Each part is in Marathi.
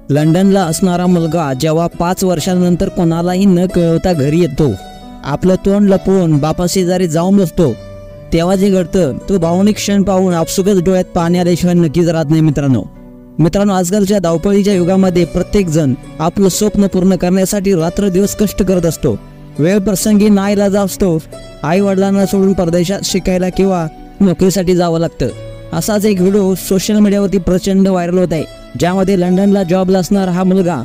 लंडनला असणारा मुलगा जेव्हा 5 वर्षांनंतर कोणालाही न कळवता घरी येतो, आपलं तोंड लपवून बापाशेजारी जाऊन बसतो, तेव्हा जे घडतं तो भावनिक क्षण पाहून आपसुकच डोळ्यात पाणी आल्याशिवाय नक्कीच राहत नाही मित्रांनो. आजकालच्या धावपळीच्या युगामध्ये प्रत्येक जण आपलं स्वप्न पूर्ण करण्यासाठी रात्रदिवस कष्ट करत असतो. वेळ प्रसंगी नाईलाज असतो, आई वडिलांना सोडून परदेशात शिकायला किंवा नोकरीसाठी जावं लागतं. असाच एक व्हिडिओ सोशल मीडियावरती प्रचंड व्हायरल होत आहे, ज्यामध्ये लंडनला जॉबला असणारा हा मुलगा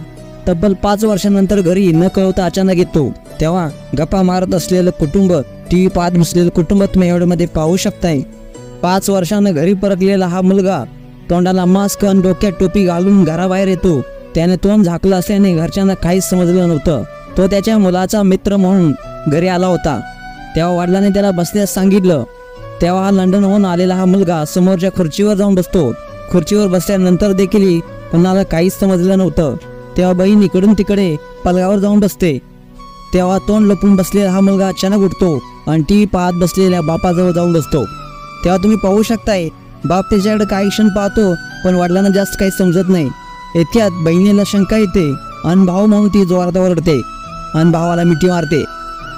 तब्बल 5 वर्षांनंतर घरी न कळवता अचानक येतो. तेव्हा गप्पा मारत असलेलं कुटुंब, टीव्ही पाहत बसलेलं कुटुंब तुम्ही एवढ्यामध्ये पाहू शकताय. 5 वर्षानं घरी परतलेला हा मुलगा तोंडाला मास्क आणि डोक्यात टोपी घालून घराबाहेर येतो. त्याने तोंड झाकलं असल्याने घरच्यांना काहीच समजलं नव्हतं. तो त्याच्या मुलाचा मित्र म्हणून घरी आला होता. तेव्हा वडिलांनी त्याला बसण्यास सांगितलं. तेव्हा लंडनहून आलेला हा मुलगा समोरच्या खुर्चीवर जाऊन बसतो. खुर्चीवर बसल्यानंतर देखील कोणाला काहीच समजलं नव्हतं. तेव्हा बहीण इकडून तिकडे पलंगावर जाऊन बसते. तेव्हा तोंड लपून बसलेला हा मुलगा अचानक उठतो आणि टीव्ही पाहत बसलेल्या बापाजवळ जाऊन बसतो. तेव्हा तुम्ही पाहू शकताय, बाप त्याच्याकडे काही क्षण पाहतो, पण वडिलांना जास्त काही समजत नाही. इतक्यात बहिणीला शंका येते आणि भाऊ म्हणून ती जोरात ओरडते आणि भावाला मिठी मारते.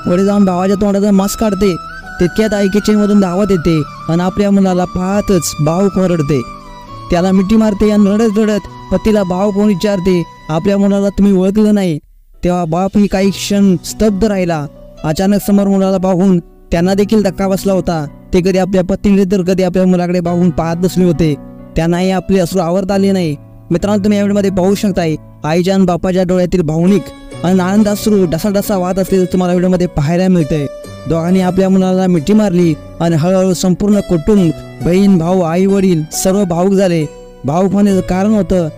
पुढे जाऊन भावाच्या तोंडाचा मास्क काढते. तितक्यात आई किचनमधून धावत येते आणि आपल्या मुलाला पाहतच भाऊ ओरडते, त्याला मिठी मारते आणि रडत रडत पतीला भाऊ कोण विचारते, आपल्या मुलाला तुम्ही ओळखलं नाही. तेव्हा बापही काही क्षण स्तब्ध राहिला. अचानक समोर मुलाला पाहून त्यांना देखील धक्का बसला होता. ते कधी आपल्या पत्नीकडे तर कधी आपल्या मुलाकडे पाहून पाहत बसले होते. त्यांनाही आपले अश्रू आवरता आले नाही. मित्रांनो, तुम्ही यामध्ये पाहू शकताय, आईच्या आणि बापाच्या डोळ्यातील भावनिक आणि आनंद अश्रू ढसाढसा वाहत असलेलं तुम्हाला व्हिडिओमध्ये पाहायला मिळतंय. दोघांनी आपल्या मुलाला मिठी मारली आणि हळूहळू संपूर्ण कुटुंब, बहीण, भाऊ, आई वडील सर्व भावुक झाले. भावुक होण्याचं कारण होतं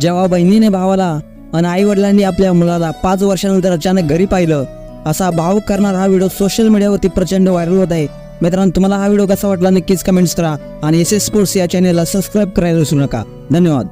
जेव्हा बहिणीने भावाला आणि आई वडिलांनी आपल्या मुलाला 5 वर्षानंतर अचानक घरी पाहिलं. असा भावुक करणारा हा व्हिडिओ सोशल मीडियावरती प्रचंड व्हायरल होत आहे. मित्रांनो, तुम्हाला हा व्हिडिओ कसा वाटला नक्कीच कमेंट्स करा आणि SS स्पोर्ट्स या चॅनलला सबस्क्राईब करायला विसरू नका. धन्यवाद.